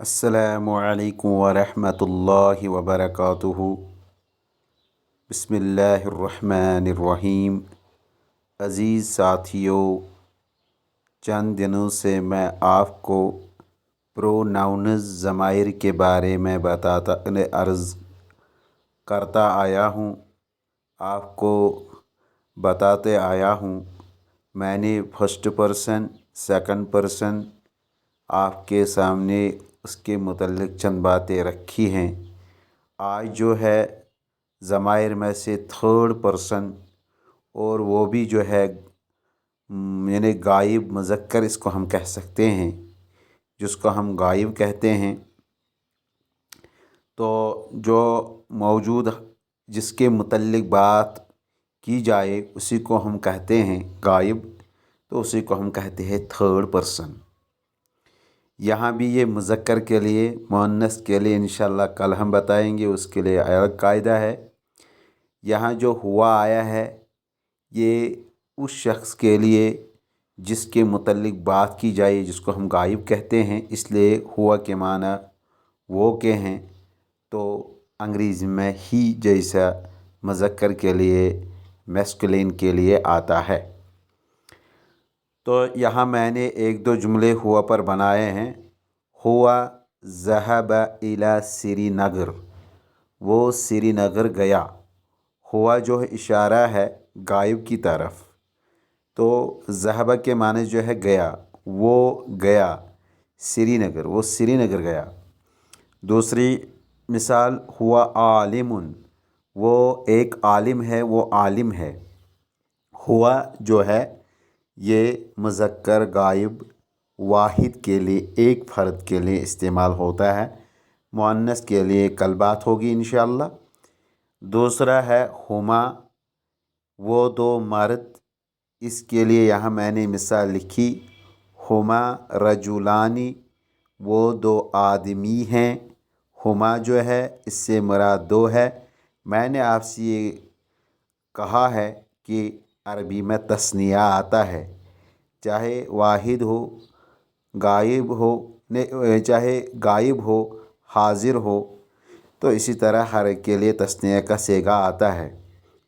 अस्सलामु अलैकुम वरहमतुल्लाहि वबरकातुहु। बिस्मिल्लाहिर्रहमानिर्रहीम। अज़ीज़ साथियों, चंद दिनों से मैं आपको प्रोनाउन्स ज़माइर के बारे में बताता अर्ज़ करता आया हूँ, आपको बताते आया हूँ। मैंने फर्स्ट पर्सन, सेकंड पर्सन आपके सामने उसके मुतल्लिक़ चंद बातें रखी हैं। आज जो है ज़माइर में से थर्ड पर्सन, और वो भी जो है यानी गायब मुज़क्कर इसको हम कह सकते हैं, जिसको हम गायब कहते हैं। तो जो मौजूद जिसके मुतल्लिक़ बात की जाए उसी को हम कहते हैं गायब, तो उसी को हम कहते हैं थर्ड पर्सन। यहाँ भी ये मुज़क्कर के लिए, मुअन्नस के लिए इंशाअल्लाह कल हम बताएंगे, उसके लिए अलग कायदा है। यहाँ जो हुआ आया है ये उस शख्स के लिए जिसके मुतल्लिक़ बात की जाए, जिसको हम गायब कहते हैं, इसलिए हुआ के माना वो के हैं। तो अंग्रेज़ी में ही जैसा मुज़क्कर के लिए मैस्कुलिन के लिए आता है। तो यहाँ मैंने एक दो जुमले हुआ पर बनाए हैं। हुआ ज़हब इला श्रीनगर, वो श्रीनगर गया। हुआ जो है इशारा है गायब की तरफ, तो ज़हब के माने जो है गया, वो गया श्रीनगर, वो श्रीनगर गया। दूसरी मिसाल हुआ आलिमुन, वो एक आलिम है, वो आलिम है। हुआ जो है ये मुज़क्कर गायब वाहिद के लिए, एक फ़र्द के लिए इस्तेमाल होता है। मुअन्नस के लिए कल बात होगी इंशाअल्लाह। दूसरा है हुमा, वो दो मर्द, इसके लिए यहाँ मैंने मिसाल लिखी। हुमा रजुलानी, वो दो आदमी हैं। हुमा जो है इससे मुराद दो है। मैंने आपसे ये कहा है कि अरबी में तस्निया आता है, चाहे वाहिद हो, गायब हो, चाहे गायब हो, हाजिर हो, तो इसी तरह हर एक के लिए तस्निया का सेगा आता है।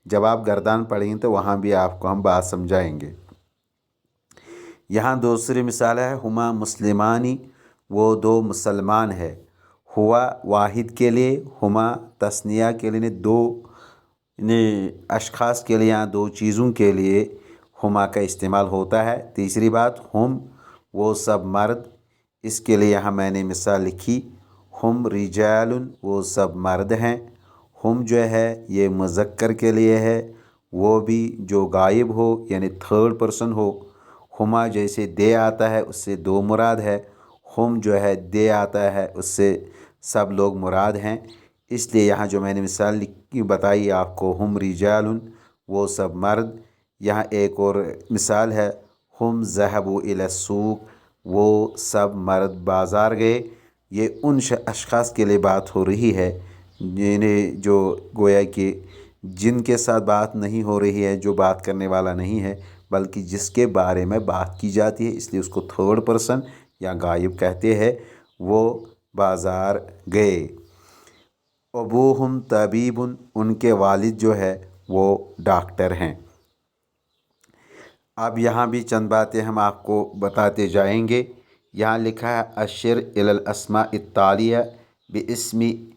जब आप गर्दान पढ़ेंगे तो वहाँ भी आपको हम बात समझाएंगे। यहाँ दूसरी मिसाल है हुमा मुस्लिमानी, वो दो मुसलमान है। हुआ वाहिद के लिए, हुमा तस्निया के लिए, दो अशख़ास के लिए, यहाँ दो चीज़ों के लिए हुमा का इस्तेमाल होता है। तीसरी बात हुम, वो सब मर्द, इसके लिए यहाँ मैंने मिसाल लिखी। हुम रिजालुन, वो सब मर्द हैं। हुम जो है ये मुज़क्कर के लिए है, वो भी जो गायब हो यानी थर्ड पर्सन हो। हुमा जैसे दे आता है उससे दो मुराद है, हुम जो है दे आता है उससे सब लोग मुराद हैं। इसलिए यहाँ जो मैंने मिसाल लिखी बताई आपको, हुम रिजालुन, वो सब मर्द। यहाँ एक और मिसाल है हुम ज़हबू इला सूक, वो सब मर्द बाज़ार गए। ये उन अशख़ास के लिए बात हो रही है जिन्हें, जो गोया कि जिनके साथ बात नहीं हो रही है, जो बात करने वाला नहीं है, बल्कि जिसके बारे में बात की जाती है, इसलिए उसको थर्ड पर्सन या गायब कहते हैं। वो बाज़ार गए। अबूहुम तबीबुन, उनके वालिद जो है वो डॉक्टर हैं। अब यहाँ भी चंद बातें हम आपको बताते जाएंगे। यहाँ लिखा है अशिर इलल अस्मा इत्तालिया बिस्मी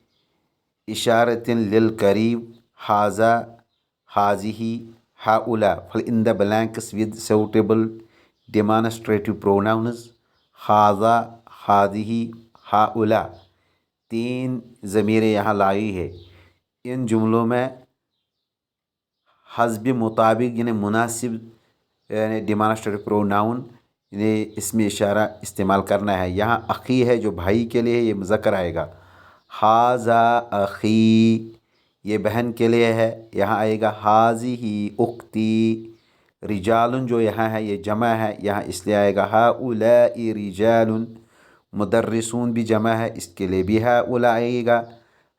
इशारतिन लिल करीब हाजा हाजिही हाउला fill in the blanks with suitable demonstrative pronouns हाजा हाजिही हाउला। तीन ज़मीरें यहाँ लाई है। इन जुमलों में हस्ब मुताबिक यानी मुनासिब यानी डेमॉन्स्ट्रेटिव प्रोनाउन यानी इसमें इशारा इस्तेमाल करना है। यहाँ अख़ी है जो भाई के लिए, ये मुज़क्कर आएगा। हाज़ा अख़ी, ये बहन के लिए है, यहाँ आएगा हाज़िही उख्ती। रिजालुन जो यहाँ है ये जमा है, यहाँ इसलिए आएगा हाउलाई रिजालुन। मुदर्रिसून भी जमा है, इसके लिए भी हाउला आएगा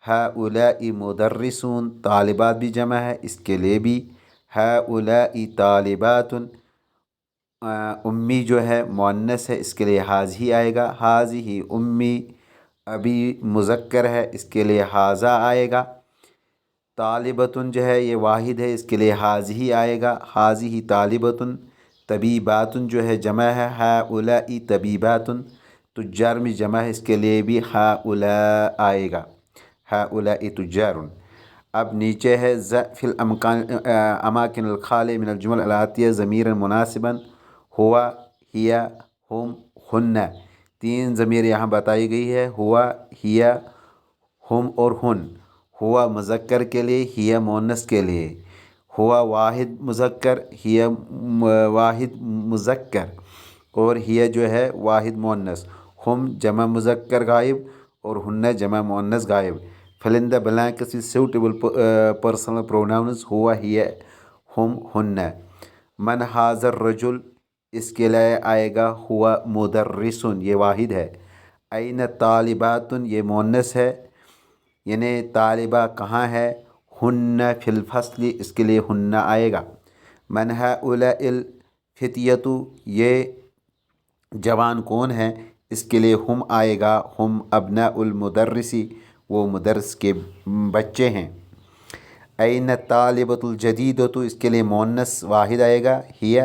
हाउलाई मुदर्रिसून। तालिबात भी जमा है, इसके लिए भी हाउलाई तालिबातुन। उम्मी जो है मुअन्नस है, इसके लिए हाज़ी आएगा हाज़िही उम्मी। ابھی مذکر ہے اس کے لیے حاذا آئے گا۔ طالبتن جو ہے یہ واحد ہے اس کے لیے حاذی آئے گا، حاذی طالبتن۔ طبیباتن جو ہے جمع ہے، ہؤلاء طبیباتن۔ تجار میں جمع ہے اس کے لیے بھی ہؤلاء آئے گا، ہؤلاء تجار۔ اب نیچے ہے فی الاماکن الخالی من الجمل الآتیہ ضمیرا مناسبا ہوا، ہی، ہم، ہن۔ 3 ضمیر یہاں بتائی گئی ہے، ہوا، ہی، ہم اور ہن۔ ہوا مذکر کے لیے، ہی مؤنث کے لیے۔ ہوا واحد مذکر، ہی واحد مذکر، اور ہی جو ہے واحد مؤنث۔ ہم جمع مذکر غائب اور ہن جمع مؤنث غائب۔ fill in the blanks with suitable personal pronouns ہوا، ہی، ہم، ہن۔ من ھذا الرجل اس کے لیے آئے گا ہوا مدرس، یہ واحد ہے۔ این طالبات یہ مؤنث ہے، یعنی طالبہ کہاں ہے، ہن فی الفصل اس کے لیے ہن آئے گا۔ من ھؤلاء الفتیۃ یہ جوان کون ہے، اس کے لیے ہم آئے گا، ہم ابناء المدرس وہ مدرس کے بچے ہیں۔ این طالبۃ الجدیدۃ اس کے لیے مؤنث واحد آئے گا، ہی۔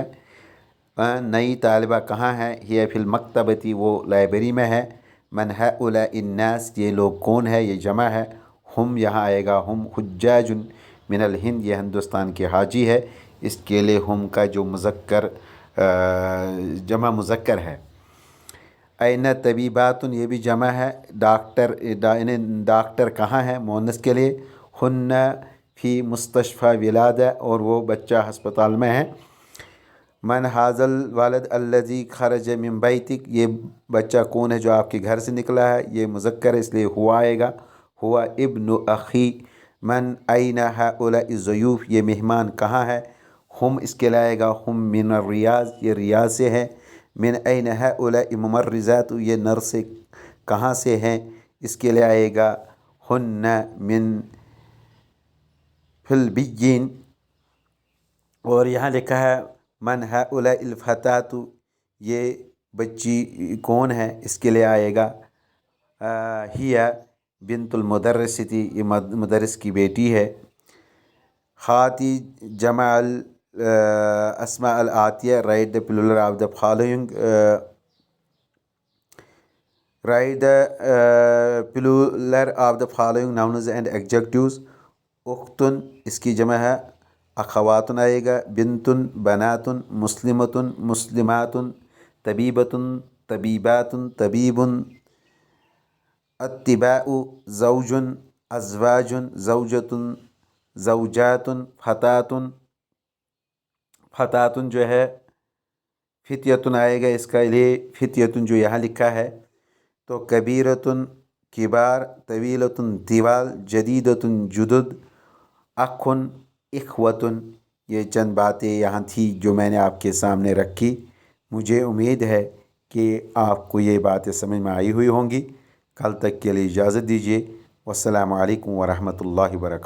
نئی طالبہ کہاں ہے، ہی فی المکتبۃ وہ لائبریری میں ہے۔ من ھؤلاء الناس یہ لوگ کون ہے، یہ جمع ہے، ہم یہاں آئے گا، ہم حجاج من الہند یہ ہندوستان کے حاجی ہے، اس کے لیے ہم کا جو مذکر جمع مذکر ہے۔ این طبیبات یہ بھی جمع ہے، ڈاکٹر کہاں ہے مؤنث کے لیے، ہن فی مستشفیٰ ولادہ اور وہ بچہ ہسپتال میں ہے۔ من ھذا الولد الذی خرج من بیتک یہ بچہ کون ہے جو آپ کے گھر سے نکلا ہے، یہ مذکر ہے اس لیے ہوا آئے گا، ہوا ابن اخی۔ من این ھؤلاء الضیوف یہ مہمان کہاں ہے، ہم اس کے لیے آئے گا، ہم من الریاض یہ ریاض سے ہے۔ من این ھؤلاء ممرضات یہ نرس کہاں سے ہیں، اس کے لیے آئے گا، ہن من فلبین۔ اور یہاں لکھا ہے من ھؤلاء الفتاة یہ بچی کون ہے، اس کے لیے آئے گا، ہی بنت المدرس یہ مدرس کی بیٹی ہے۔ خاتی جمع الاسماء الآتیہ write the plural of the following, write the plural of the following nouns and adjectives۔ اختن اس کی جمع ہے اخواتن آئے گا، بنتن بناتن، مسلمتن مسلماتن، طبیبتن طبیباتن، طبیب، اتباع زوجن ازواجن، زوجتن زوجاتن، فتاتن فتاتن جو ہے فتیتن آئے گا، اس کا لیے فتیتن جو یہاں لکھا ہے تو کبیرتن کبار، طویلتن طوال، جدیدتن جدد، اخن اخوتن۔ یہ چند باتیں یہاں تھی جو میں نے آپ کے سامنے رکھی۔ مجھے امید ہے کہ آپ کو یہ باتیں سمجھ میں آئی ہوئی ہوں گی۔ کل تک کے لیے اجازت دیجیے، والسلام علیکم ورحمۃ اللہ وبرکاتہ۔